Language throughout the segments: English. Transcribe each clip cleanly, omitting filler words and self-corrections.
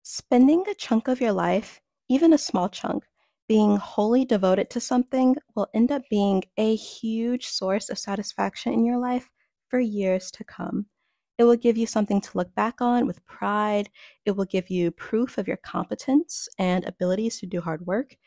Spending a chunk of your life, even a small chunk, being wholly devoted to something will end up being a huge source of satisfaction in your life for years to come. It will give you something to look back on with pride. It will give you proof of your competence and abilities to do hard work.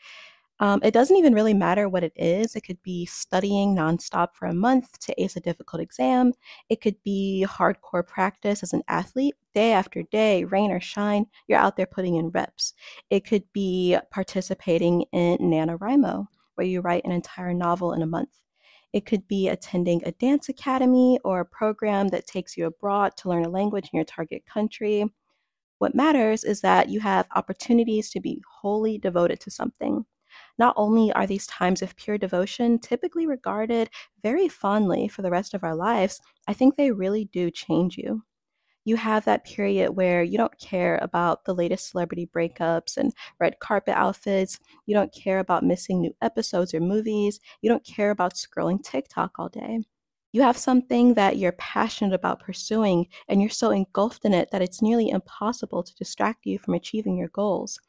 It doesn't even really matter what it is. It could be studying nonstop for a month to ace a difficult exam. It could be hardcore practice as an athlete, day after day, rain or shine, you're out there putting in reps. It could be participating in NaNoWriMo, where you write an entire novel in a month. It could be attending a dance academy or a program that takes you abroad to learn a language in your target country. What matters is that you have opportunities to be wholly devoted to something. Not only are these times of pure devotion typically regarded very fondly for the rest of our lives, I think they really do change you. You have that period where you don't care about the latest celebrity breakups and red carpet outfits. You don't care about missing new episodes or movies. You don't care about scrolling TikTok all day. You have something that you're passionate about pursuing, and you're so engulfed in it that it's nearly impossible to distract you from achieving your goals.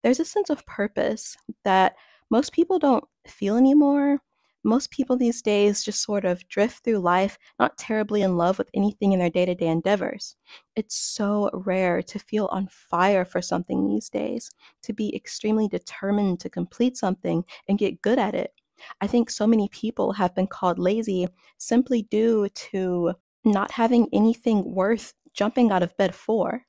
There's a sense of purpose that most people don't feel anymore. Most people these days just sort of drift through life, not terribly in love with anything in their day to day endeavors. It's so rare to feel on fire for something these days, to be extremely determined to complete something and get good at it. I think so many people have been called lazy simply due to not having anything worth jumping out of bed for,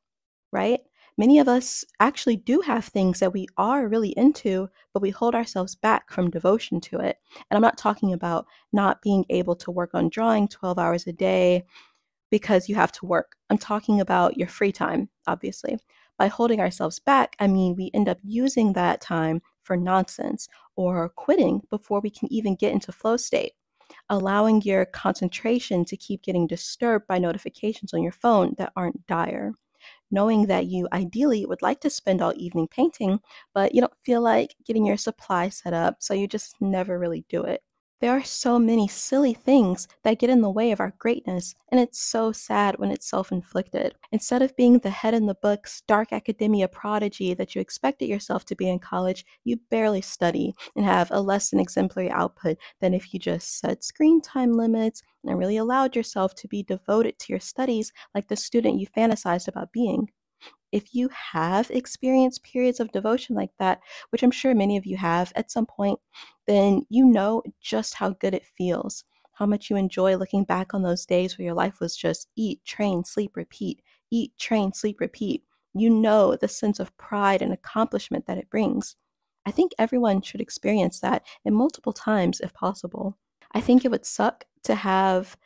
right? Many of us actually do have things that we are really into, but we hold ourselves back from devotion to it. And I'm not talking about not being able to work on drawing 12 hours a day because you have to work. I'm talking about your free time, obviously. By holding ourselves back, I mean we end up using that time for nonsense or quitting before we can even get into flow state, allowing your concentration to keep getting disturbed by notifications on your phone that aren't dire, knowing that you ideally would like to spend all evening painting, but you don't feel like getting your supply set up, so you just never really do it. There are so many silly things that get in the way of our greatness, and it's so sad when it's self inflicted. Instead of being the head in the books, dark academia prodigy that you expected yourself to be in college, you barely study and have a less than exemplary output than if you just set screen time limits and really allowed yourself to be devoted to your studies like the student you fantasized about being. If you have experienced periods of devotion like that, which I'm sure many of you have at some point, then you know just how good it feels, how much you enjoy looking back on those days where your life was just eat, train, sleep, repeat, eat, train, sleep, repeat. You know the sense of pride and accomplishment that it brings. I think everyone should experience that and multiple times if possible. I think it would suck to have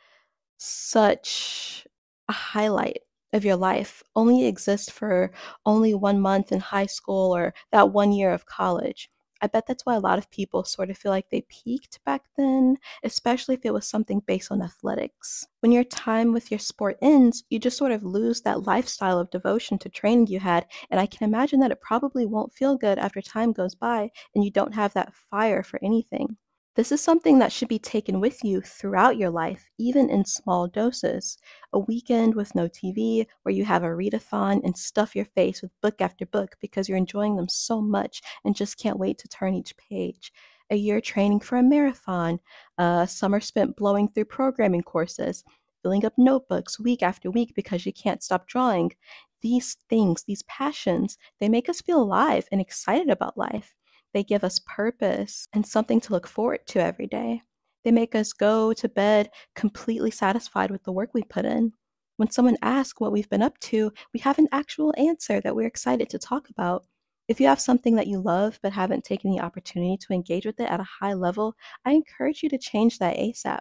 such a highlight of your life only exist for only 1 month in high school or that 1 year of college. I bet that's why a lot of people sort of feel like they peaked back then, especially if it was something based on athletics. When your time with your sport ends, you just sort of lose that lifestyle of devotion to training you had, and I can imagine that it probably won't feel good after time goes by and you don't have that fire for anything. This is something that should be taken with you throughout your life, even in small doses. A weekend with no TV, where you have a readathon and stuff your face with book after book because you're enjoying them so much and just can't wait to turn each page. A year training for a marathon, a summer spent blowing through programming courses, filling up notebooks week after week because you can't stop drawing. These things, these passions, they make us feel alive and excited about life. They give us purpose and something to look forward to every day. They make us go to bed completely satisfied with the work we put in. When someone asks what we've been up to, we have an actual answer that we're excited to talk about. If you have something that you love but haven't taken the opportunity to engage with it at a high level, I encourage you to change that ASAP.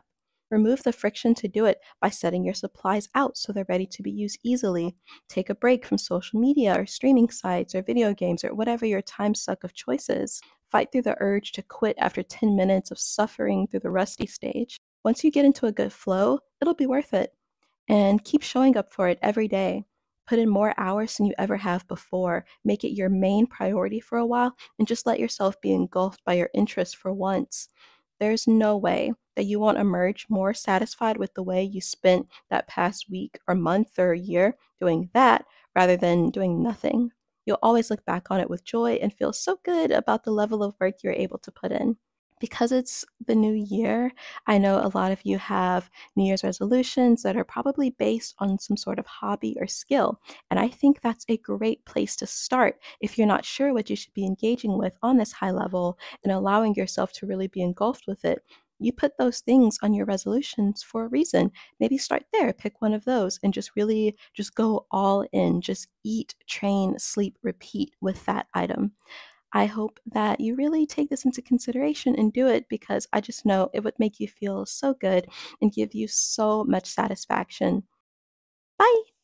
Remove the friction to do it by setting your supplies out so they're ready to be used easily. Take a break from social media or streaming sites or video games or whatever your time suck of choice is. Fight through the urge to quit after 10 minutes of suffering through the rusty stage. Once you get into a good flow, it'll be worth it. And keep showing up for it every day. Put in more hours than you ever have before. Make it your main priority for a while and just let yourself be engulfed by your interest for once. There's no way that you won't emerge more satisfied with the way you spent that past week or month or year doing that rather than doing nothing. you'll always look back on it with joy and feel so good about the level of work you're able to put in. Because it's the new year, I know a lot of you have New Year's resolutions that are probably based on some sort of hobby or skill. And I think that's a great place to start if you're not sure what you should be engaging with on this high level and allowing yourself to really be engulfed with it. You put those things on your resolutions for a reason. Maybe start there, pick one of those and just really just go all in. Just eat, train, sleep, repeat with that item. I hope that you really take this into consideration and do it because I just know it would make you feel so good and give you so much satisfaction. Bye.